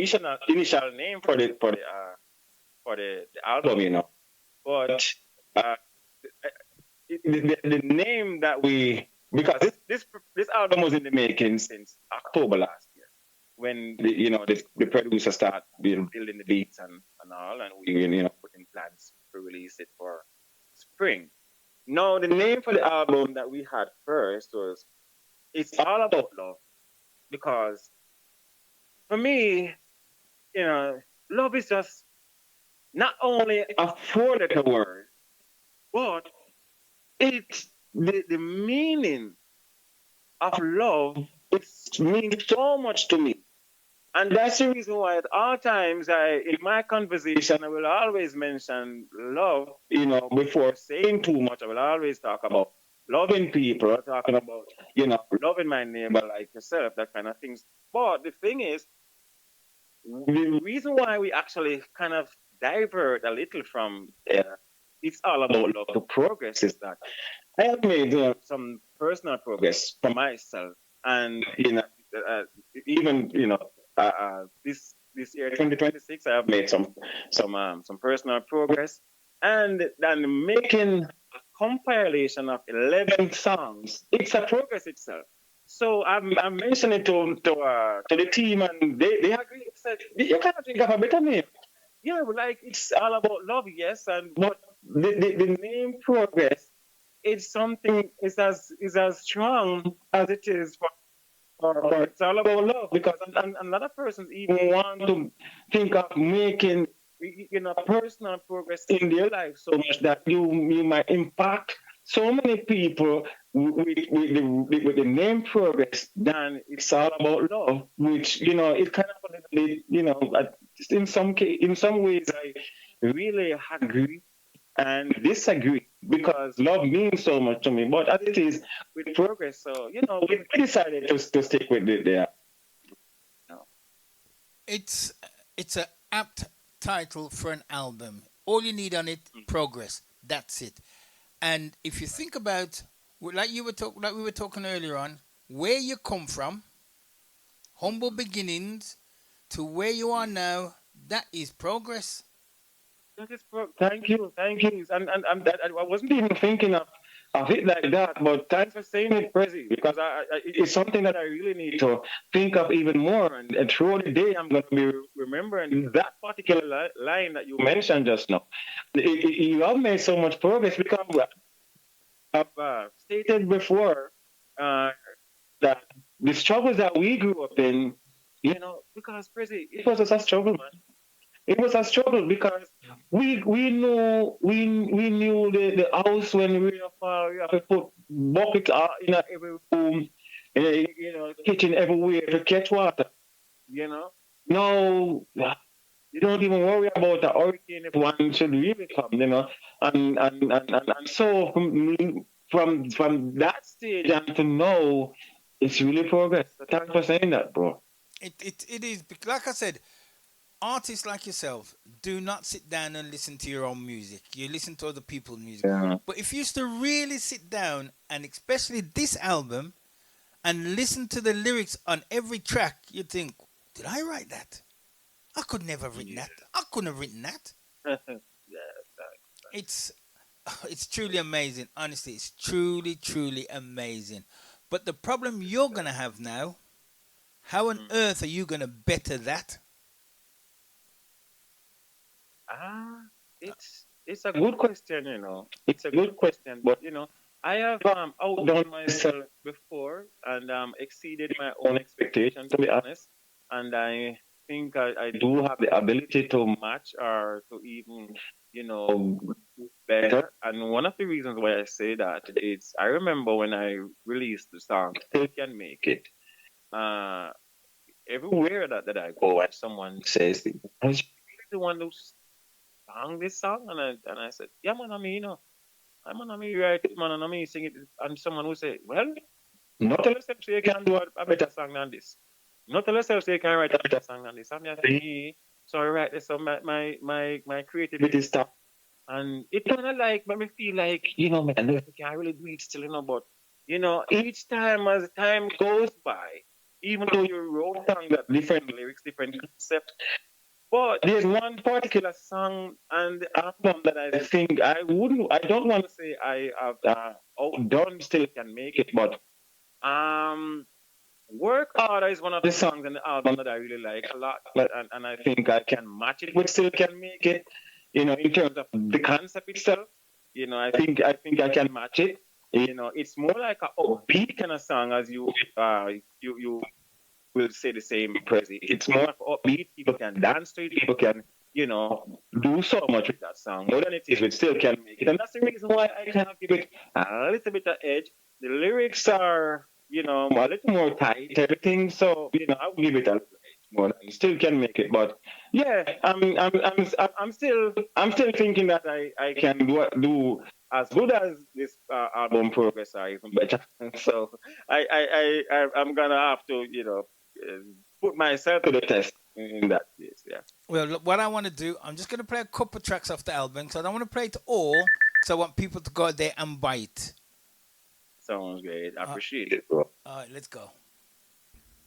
initial name for the album. But uh, the name that we because this album was in the making since October last year when the producer started building the beats and all, and we putting plans to release it for spring. Now the name for the album that we had first was "It's All About Love" because for me, you know, love is just not only a four-letter word, but it's the meaning of love. It means so much to me. And that's the reason why at all times in my conversation, I will always mention love, before saying too much. I will always talk about loving people, talking about, loving my neighbor like yourself, that kind of things. But the thing is, the reason why we actually kind of divert a little from it's all about love to progress is that I have made some personal progress for myself, and uh, even this year 2026, I have made some personal progress, and then making a compilation of 11 songs. It's a progress itself. So I'm mentioning to the team, and they agree. They said you cannot think of a better name. Yeah, but like it's all about love, yes, and but the name progress is something is as strong as it is for it's all about love because and a lot of persons even want to think of making personal progress in their life so much that you might impact so many people with the name progress than it's all about love, which it kind of a little bit in some ways I really agree and disagree because love means so much to me. But as it is with progress, so we decided to stick with it there. No. It's it's a apt title for an album. All you need on it, progress. That's it. And if you think about, like we were talking earlier on, where you come from, humble beginnings, to where you are now, that is progress. That is thank you, thank you. And that, I wasn't even thinking of it like that, but thanks for saying it, Prezi, because it's something that I really need to think of even more. And throughout the day, I'm going to be remembering that particular line that you mentioned just now. You have made so much progress because I've stated before uh, that the struggles that we grew up in, because Prezi, it was just a struggle, man. It was a struggle because we knew the house when we have to put buckets in every room, kitchen everywhere to catch water. No, you don't even worry about a hurricane if one should really come. And so from that stage and to know, it's really progress. So thanks for saying that, bro. It is like I said, artists like yourself do not sit down and listen to your own music. You listen to other people's music. Yeah. But if you used to really sit down and especially this album and listen to the lyrics on every track, you'd think, did I write that? I could never have written that. I couldn't have written that. It's it's truly amazing. Honestly, it's truly, truly amazing. But the problem you're gonna have now, how on earth are you gonna better that? Ah, it's a good question, It's a good question, but I have outdone myself before and exceeded my own expectation, to be honest. And I think I do have the ability to match or to even, do better. And one of the reasons why I say that is I remember when I released the song "Still Can Make It." Uh, Everywhere that I go, and someone says, "Was you really the one who sang this song?" And I said, "Yeah, man, I mean, I'm on me write it, man, and I mean sing it." And someone will say, "Well, not tell yourself so you can do a better song than this. Not tell yourself so you can write a better song than this." I'm just saying, so I write this, so my creativity stop. And it kind of like made me feel like, man, I can't really do it still, but, each time as time goes by, even though you wrote down that different lyrics, different concepts, but there's one particular song and the album that I think I don't want to say I have outdone Still Can Make It, but um, Work Harder is one of the songs in the album that I really like a lot. And I think I can match it with Still Can Make It, in terms of the concept itself. I think I can match it. It's more like a upbeat kind of song as you will say the same, Prezi. It's more of upbeat. People can dance to it. People can, do so much with that song. More than it is, but still can make it. And that's the reason why I kind of give it a little bit of edge. The lyrics are, a little more tight, everything. So, I'll give it a little edge more. I still can make it. But yeah, I'm still thinking that I can do as good as this album progress or even better. So I'm gonna have to, put myself to the test in that case. Yeah. Well, look, what I want to do, I'm just going to play a couple tracks off the album because I don't want to play it all because I want people to go out there and buy it. Sounds great. I appreciate it, bro. All right, let's go.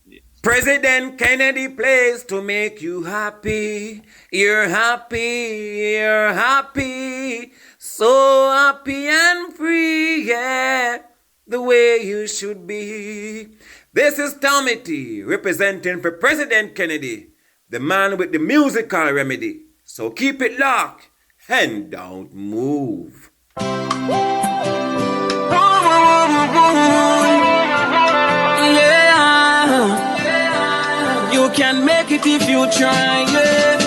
Yes. President Kennedy plays to make you happy. You're happy, you're happy. So happy and free, yeah. The way you should be. This is Tommie T, representing for President Kennedy, the man with the musical remedy. So keep it locked and don't move. Yeah, you can make it if you try, yeah.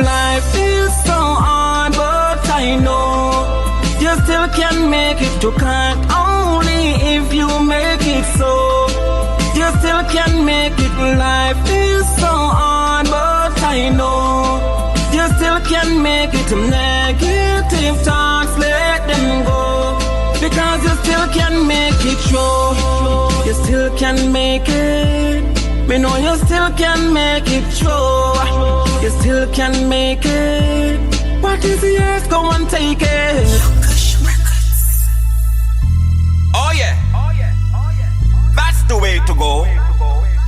Life is so hard, but I know you still can make it. You can't only if you make it so. You still can make it. Life is so hard, but I know you still can make it. Negative time. it through. You still can make it. Me know you still can make it through. You still can make it. What is the earth? Go and take it. Oh yeah. That's the way to go.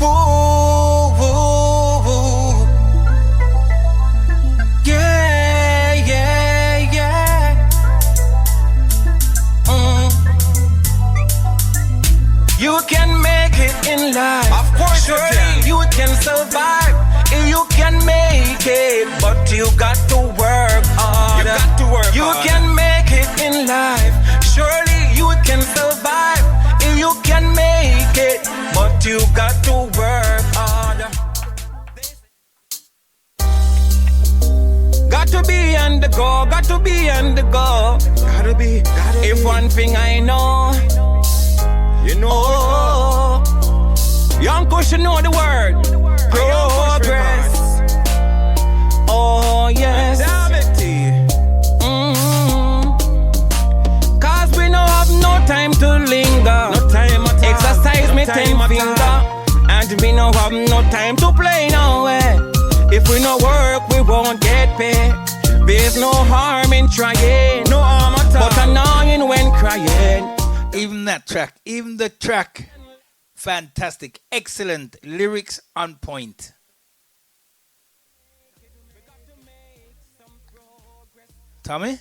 Woo, woo, woo. Yeah, yeah, yeah. You can make it in life. Of course, surely you can survive. You can make it, but you got to work hard. You got to work you hard. Can make it in life. Surely you can survive. You can make it, but you got to work hard. Got to be on the go, got to be on the go. Gotta be. If one thing I know, you know. Oh, young Kush, you know the word. Progress. Oh yes. Cause we don't have no time to linger. No time at all. Exercise me 10 finger. And we don't have no time to play no way. If we no work, we won't get paid. There's no harm in trying. No harm at all. But annoying when crying. Even that track, even the track, fantastic, excellent, lyrics on point. Tommie?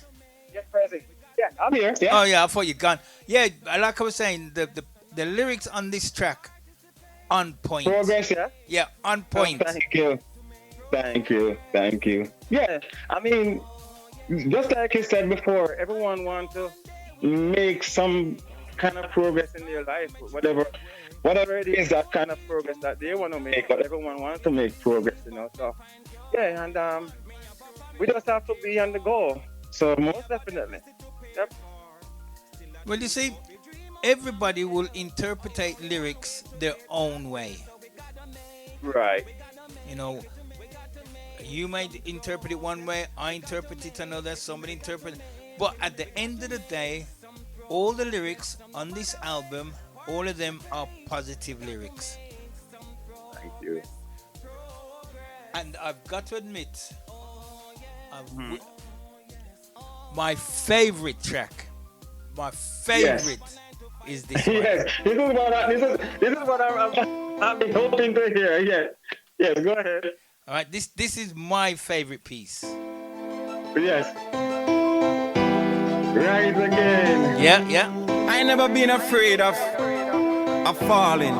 Yeah, Prezi. Yeah, I'm here. Yeah. Oh yeah, I thought you'd gone. Yeah, like I was saying, the lyrics on this track, on point. Progress, yeah? Yeah, on point. Oh, thank you. Thank you. Thank you. Yeah, I mean, just like you said before, everyone wants to make some kind of progress in their life, whatever it is, that kind of progress that they want to make, but everyone wants to make progress, you know. So, yeah, and we just have to be on the go. So, most definitely. Yep. Well, you see, everybody will interpret lyrics their own way. Right. You know, you might interpret it one way, I interpret it another, somebody interpret it. But at the end of the day, all the lyrics on this album, all of them are positive lyrics. Thank you. And I've got to admit, my favorite track, is this one. Yes, this is what I've been hoping to hear. Yes, yes, go ahead. All right, this is my favorite piece. Yes. Rise again. Yeah. I never been afraid of falling.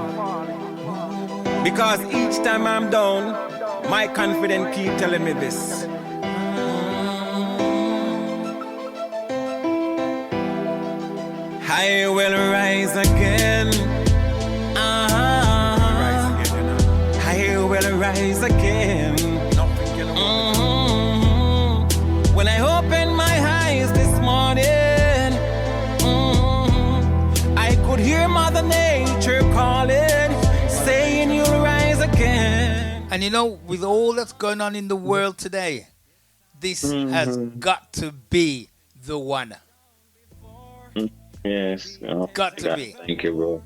Because each time I'm down, my confidence keep telling me this. I will rise again. I will rise again. When I open my eyes this morning, I could hear Mother Nature calling, saying you'll rise again. And you know, with all that's going on in the world today, this has got to be the one. Yes. Oh, got to be. Thank you, bro.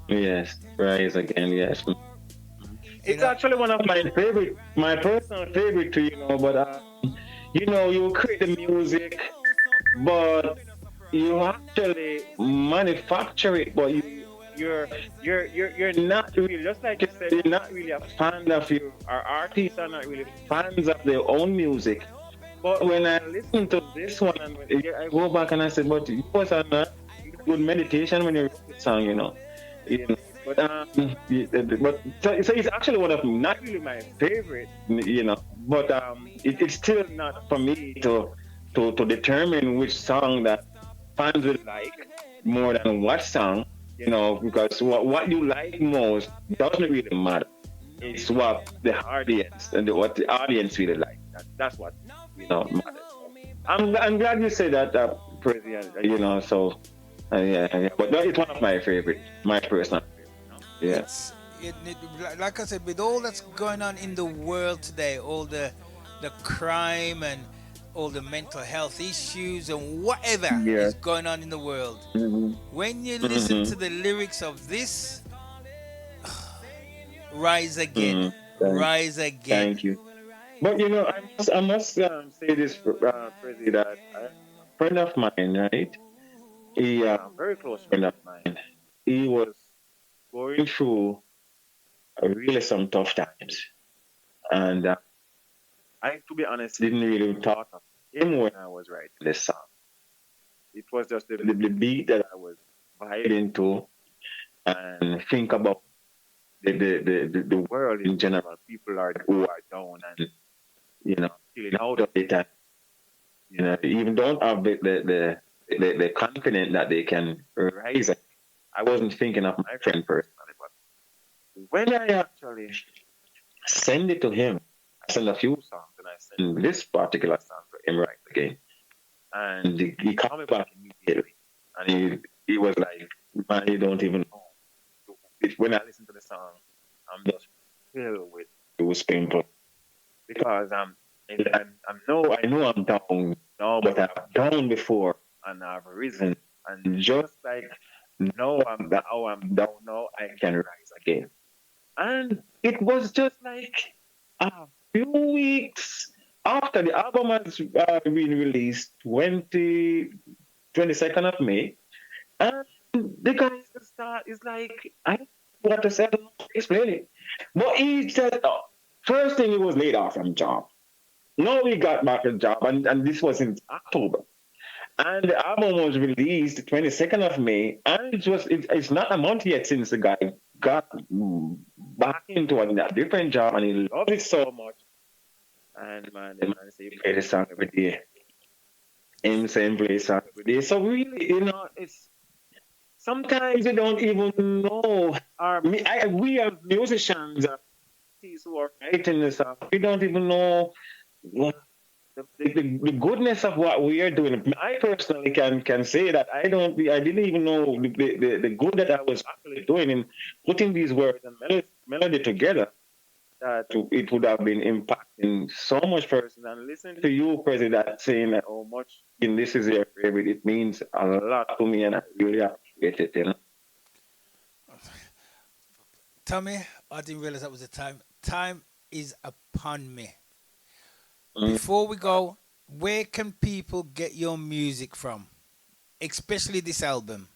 Yes. Rise again. Yes. It's actually one of my personal favorite too, you know, but you create the music, but you actually manufacture it, but you're not really, just like you said, you're not really a fan of our artists are not really fans of their own music. But when I listen to this one, and I go back and I said, but it was a good meditation when you wrote the song, you know. But so it's actually one of not really my favorite, you know. But it's still not for me to determine which song that fans will like more than what song, you know, because what you like most doesn't really matter. It's what the audience what the audience really like. That's what matters. I'm glad you said that, President. You know, so yeah. But no, it's one of my favorite, my personal favorite. Yeah. Like I said, with all that's going on in the world today, all the crime and all the mental health issues and whatever Yeah. is going on in the world. Mm-hmm. When you listen Mm-hmm. to the lyrics of this, rise again, Mm. rise again. Thank you. But I must say this, Prezi, that a friend of mine, right? A very close friend of mine. He was going through really some tough times, and I, to be honest, didn't really thought of him when I was writing this song. It was just the beat that I was vibing to, and think about the world in general. People are who are down and feeling out of it, and even don't have the confidence that they can rise. I wasn't thinking of my friend personally, but when I actually send it to him, I send a few songs, and I send this particular song to him right again, and he called me back immediately, and he was like, "Man, you don't even know." When I listen to the song, I'm just filled with those people because I know I'm down now, but I've down before and I've risen, and just like now I'm down now, I can rise again. And it was just like a few weeks after the album has been released, 22nd of May, and the guy is like, I don't know what to say, I don't know how to explain it. But he said, first thing, he was laid off from job. No, we got back a job, and this was in October. And the album was released the 22nd of May, and it's not a month yet since the guy got back into a different job, and he loved it so much. And man, the man say he play the song every day. Him saying play the song every day. So really, it's sometimes we don't even know we as musicians, artists who are writing this song, we don't even know what the goodness of what we are doing. I personally can say that I didn't even know the good that I was actually doing in putting these words and melody together. That it would have been impacting so much person. And listen to you, President, saying that how much in this is your favorite. It means a lot to me, and I really appreciate it. Tommy, I didn't realize that was the time. Time is upon me. Mm. Before we go, where can people get your music from? Especially this album.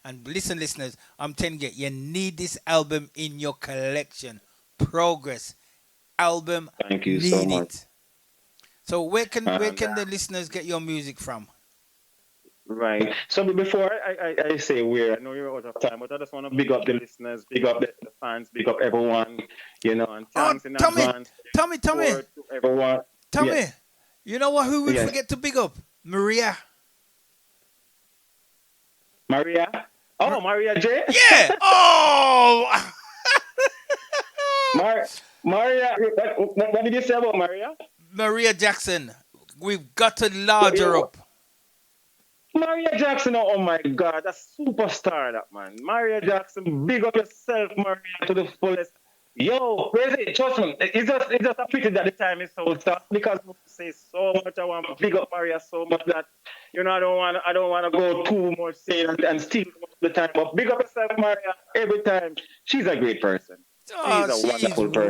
And listen, listeners, I'm telling you, you need this album in your collection. Progress album, Thank you so need much. it. So where And can the listeners get your music from? right. So before I say where, I know you're out of time, but I just want to big up the listeners, big up the fans, big up everyone, and Oh, thanks in Tommy, advance Tommy, for to everyone. Tommy. Yes, You know what? Who we yes. forget to big up? Maria. Maria. Oh, Maria J. Yeah. Oh. Mar Maria. What did you say about Maria? Maria Jackson. We've got to What, large her up. Maria Jackson, oh my God, a superstar, that man. Maria Jackson, big up yourself, Maria, to the fullest. Yo, crazy, trust me. It's just a pity that the time is so tough because I want to say so much. I want to big up Maria so much that I don't want to go too much saying and steal too much of the time. But big up yourself, Maria, every time. She's a great person. She's Oh, a she's wonderful person.